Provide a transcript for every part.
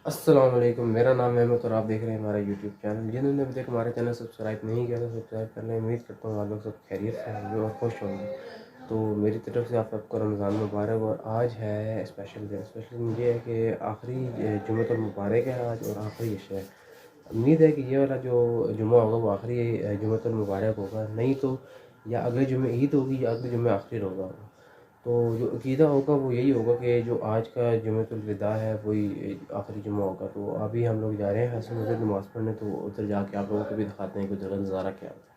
अस्सलाम वालेकुम, मेरा नाम है अहमद और आप देख रहे हैं हमारा यूट्यूब चैनल। जिन्होंने अभी तक हमारा चैनल सब्सक्राइब नहीं किया तो सब्सक्राइब कर लें। उम्मीद करता हूँ आप लोग सब खैरियत से होंगे और खुश होंगे। तो मेरी तरफ से आप सबको रमज़ान मुबारक। और आज है स्पेशल डे। स्पेशल ये है कि आखिरी जुम्मतुल मुबारक है आज और आखिरी इशा है। उम्मीद है कि ये वाला जो जुम्मा होगा वो आखिरी जुम्मतुल मुबारक होगा, नहीं तो या अगले जुम्मे ईद होगी या अगले जुम्मे आखिरी रोज़ा होगा। तो जो अक़ीदा होगा वो यही होगा कि जो आज का जुम्मतुल विदा है वही आखिरी जुम्मा होगा। तो अभी हम लोग जा रहे हैं हसन मस्जिद नमाज़ पढ़ने, तो उधर जाके आप लोगों को भी दिखाते हैं कि उधर का नज़ारा क्या होता है।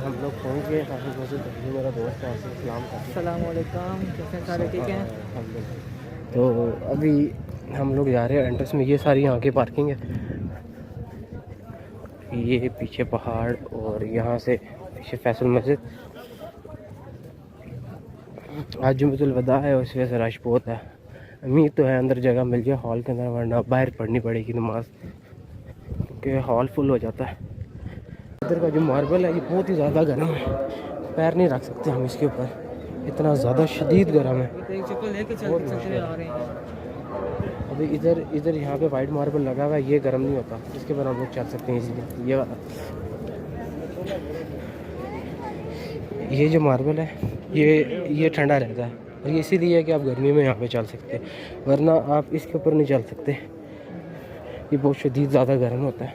हम लोग पहुँच गए हसन मस्जिद। मेरा दोस्त है सलाम का। अस्सलाम वालेकुम, कैसे हैं सारे? ठीक हैं। तो अभी हम लोग जा रहे हैं एंट्रेंस में। ये सारी यहाँ की पार्किंग है, ये पीछे पहाड़ और यहाँ से पीछे फैसल मस्जिद। आज जुम्मतुल वदा है और इस वजह से रश बहुत है। उम्मीद तो है अंदर जगह मिल जाए हॉल के अंदर, वरना बाहर पढ़नी पड़ेगी नमाज क्योंकि हॉल फुल हो जाता है। इधर का जो मार्बल है ये बहुत ही ज़्यादा गर्म है, पैर नहीं रख सकते हम इसके ऊपर, इतना ज़्यादा शदीद गर्म है। बहुत मुश्किल आ रहे हैं। अभी इधर इधर यहाँ पे वाइट मार्बल लगा हुआ है, ये गर्म नहीं होता, इसके ऊपर हम लोग चल सकते हैं इजीली। ये जो मार्बल है ये ठंडा रहता है और ये इसीलिए है कि आप गर्मी में यहाँ पे चल सकते हैं, वरना आप इसके ऊपर नहीं चल सकते, ये बहुत शदीद ज़्यादा गर्म होता है।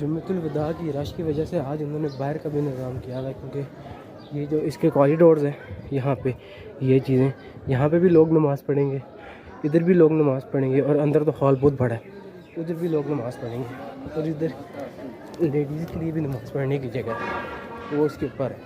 जुम्मतुल विदा की रश की वजह से आज उन्होंने बाहर का भी इंतज़ाम किया है, क्योंकि ये जो इसके कॉरिडोर्स हैं यहाँ पे ये चीज़ें, यहाँ पे भी लोग नमाज़ पढ़ेंगे, इधर भी लोग नमाज़ पढ़ेंगे और अंदर तो हॉल बहुत बड़ा है, उधर भी लोग नमाज़ पढ़ेंगे और इधर लेडीज़ के लिए भी नमाज़ पढ़ने की जगह है, वो इसके ऊपर है।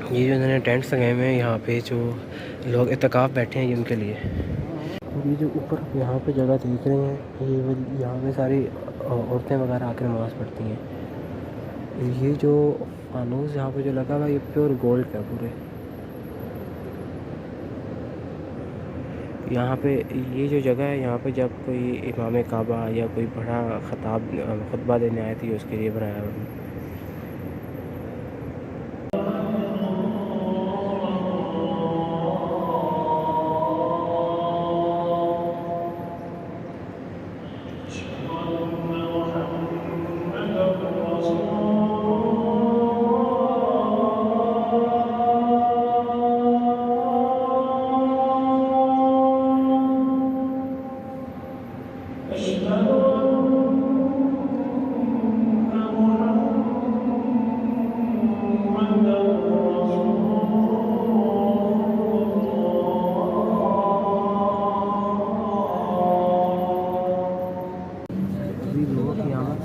ये जो इन्होंने टेंट्स लगाए हुए हैं यहाँ पे, जो लोग इत्तिकाफ़ बैठे हैं ये उनके लिए। और ये जो ऊपर यहाँ पे जगह देख रहे हैं, ये यहाँ पे सारी औरतें वगैरह आकर नमाज़ पढ़ती हैं। ये जो फानूस यहाँ पे जो लगा हुआ है ये प्योर गोल्ड का पूरे। यहाँ पे ये जो जगह है यहाँ पे जब कोई इमाम काबा या कोई बड़ा खुतबा देने आए थे उसके लिए बनाया हुआ है।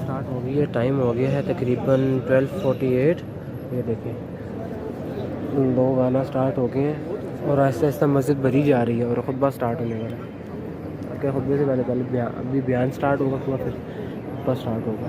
स्टार्ट हो गई है, टाइम हो गया है तकरीबन 12:48। ये देखें लोग आना स्टार्ट हो गए हैं और आहिस्ता आहिस्ता मस्जिद भरी जा रही है और खुतबा स्टार्ट होने वाला है। आगे खुतबे से पहले अभी बयान स्टार्ट होगा, फिर खुतबा स्टार्ट होगा।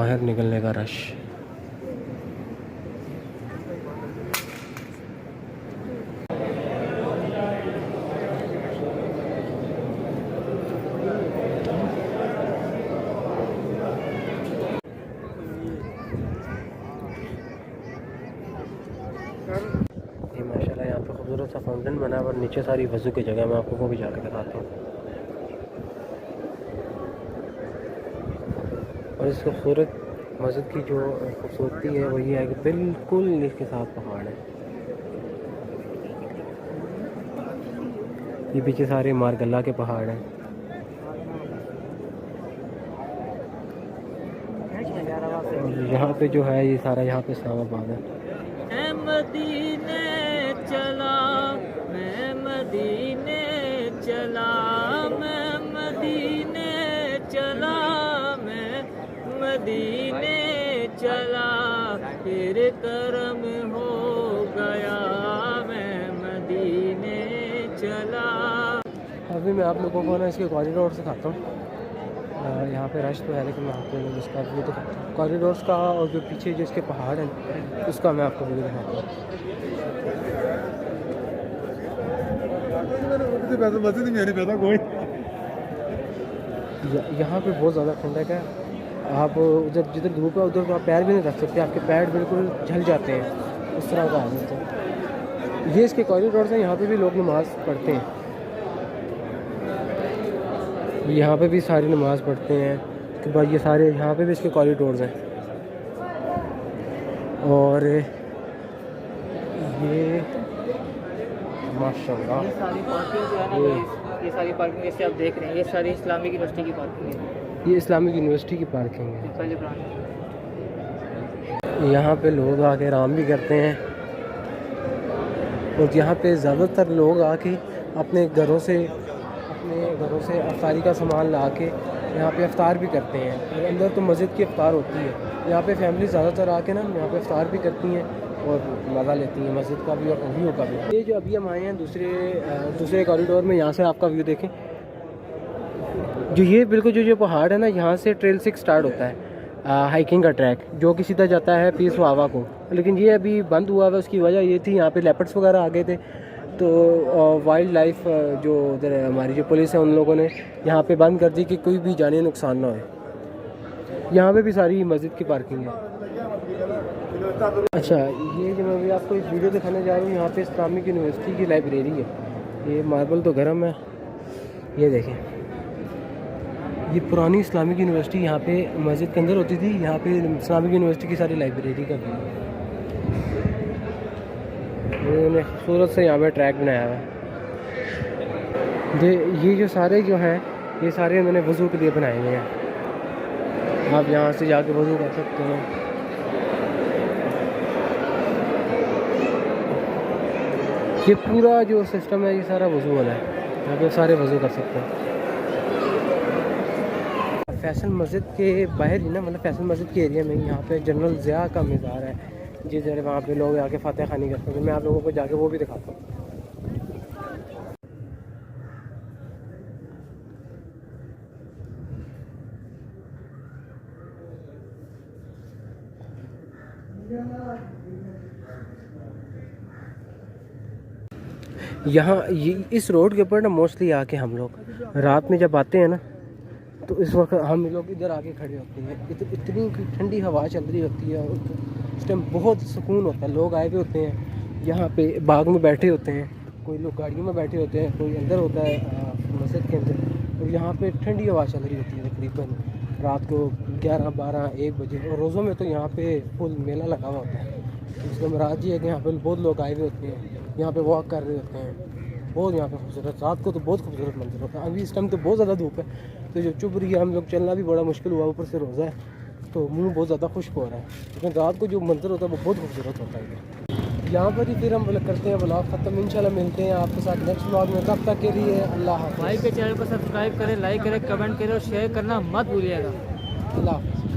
बाहर निकलने का रश। ये माशाल्लाह यहाँ पे खूबसूरत सा फाउंटेन बना है और नीचे सारी वज़ू की जगह, मैं आपको वो भी जाके दिखाता हूँ। और इस खूबसूरत मस्जिद की जो खूबसूरती है वो ये है कि बिल्कुल इसके साथ पहाड़ है। ये पीछे सारे मारगल्ला के पहाड़ हैं। और यहाँ पे जो है ये सारा यहाँ पे इस्लामाबाद है। मैं मदीने चला, मैं मदीने चला, मैं मदीने चला, मैं मदीने चला, तेरे करम हो गया, मैं मदीने चला। अभी मैं आप लोगों को ना इसके कॉरिडोर से खाता हूँ। यहाँ पे रश तो है लेकिन मैं आपको इसका व्यू दिखाता हूँ, कॉरिडोर्स का, और जो पीछे जो इसके पहाड़ हैं उसका मैं आपको व्यू दिखाता हूँ। यहाँ पे बहुत ज़्यादा ठंडक है। आप उधर जिधर धूप है उधर तो आप पैर भी नहीं रख सकते, आपके पैर बिल्कुल झल जाते हैं, उस तरह का हालत है। ये इसके कॉरिडोर्स हैं, यहाँ पे भी लोग नमाज़ पढ़ते हैं। यहाँ पे भी सारी नमाज़ पढ़ते हैं। उसके बाद ये सारे यहाँ पे भी इसके कॉरिडोर्स हैं। और ये माशाल्लाह ये सारी पार्किंग जो है ना, ये सारी पार्किंग जैसे आप देख रहे हैं, ये सारी इस्लामिक यूनिवर्सिटी की पार्किंग है। ये इस्लामिक यूनिवर्सिटी की पार्किंग है। पहले ब्रांच यहाँ पे लोग आके आराम भी करते हैं और यहाँ पे ज़्यादातर लोग आके अपने घरों से अफ्तारी का सामान ला के यहाँ पे अफ्तार भी करते हैं। और अंदर तो मस्जिद की अफ्तार होती है, यहाँ पे फैमिली ज़्यादातर आके ना यहाँ पे अफ्तार भी करती हैं और मज़ा लेती हैं मस्जिद का भी और व्यू का भी। ये जो अभी हम आए हैं दूसरे कॉरिडोर में, यहाँ से आपका व्यू देखें। जो ये बिल्कुल जो पहाड़ है ना, यहाँ से ट्रेल 6 स्टार्ट होता है, हाइकिंग का ट्रैक जो कि सीधा जाता है पीस वावा को। लेकिन ये अभी बंद हुआ है, उसकी वजह ये थी यहाँ पे लेपर्ड्स वगैरह आ गए थे, तो वाइल्ड लाइफ जो उधर हमारी जो पुलिस है उन लोगों ने यहाँ पे बंद कर दी कि कोई भी जानी नुकसान ना हो। यहाँ पे भी सारी मस्जिद की पार्किंग है। अच्छा, ये जो मैं अभी आपको एक वीडियो दिखाने जा रहा हूँ, यहाँ पे इस्लामिक यूनिवर्सिटी की लाइब्रेरी है। ये मार्बल तो गर्म है, ये देखें। ये पुरानी इस्लामिक यूनिवर्सिटी यहाँ पे मस्जिद के अंदर होती थी, यहाँ पे इस्लामिक यूनिवर्सिटी की सारी लाइब्रेरी का भी उन्होंने खूबसूरत से यहाँ पे ट्रैक बनाया हुआ है। ये जो सारे जो हैं ये सारे उन्होंने वज़ू के लिए बनाए हुए हैं। आप यहाँ से जाके वज़ू कर सकते हैं। ये पूरा जो सिस्टम है ये सारा वज़ू वाला है, यहाँ पे सारे वज़ू कर सकते हैं। फैसल मस्जिद के बाहर ही ना, मतलब फैसल मस्जिद के एरिया में यहाँ पे जनरल ज़िया का मज़ार है, जिस जगह वहाँ पे लोग आके फातह खानी करते हैं। मैं आप लोगों को जाके वो भी दिखाता हूँ। यहाँ इस रोड के ऊपर ना मोस्टली आके हम लोग रात में जब आते हैं ना, तो इस वक्त हम लोग इधर आके खड़े होते हैं। इतनी ठंडी हवा चल रही होती है, उस टाइम बहुत सुकून होता है। लोग आए हुए होते हैं यहाँ पे, बाग में बैठे होते हैं, कोई लोग गाड़ियों में बैठे होते हैं, कोई अंदर होता है मस्जिद के अंदर। और यहाँ पे ठंडी हवा चल रही होती है तकरीबन रात को 11, 12, 1 बजे। और रोज़ों में तो यहाँ पे फुल मेला लगा हुआ होता है। उसका मराज ये है कि यहाँ पे बहुत लोग आए हुए होते हैं, यहाँ पे वॉक कर रहे होते हैं। बहुत यहाँ पे खूबसूरत, रात को तो बहुत खूबसूरत मंजर होता है। अभी इस टाइम तो बहुत ज़्यादा धूप है, तो जो चुभ रही है, हम लोग चलना भी बड़ा मुश्किल हुआ, ऊपर से रोज़ा है तो मुंह बहुत ज़्यादा खुश्क हो रहा है। लेकिन रात को जो मंजर होता है वो बहुत खूबसूरत होता है। यहाँ पर ही फिर हम करते हैं व्लॉग ख़त्म। इंशाल्लाह मिलते हैं आपके साथ नेक्स्ट व्लॉग में। तब तक के लिए अल्लाह हाफ़िज़। भाई के चैनल को सब्सक्राइब करें, लाइक करें, कमेंट करें और शेयर करना मत भूलिएगा। अल्लाह हाफ़िज़।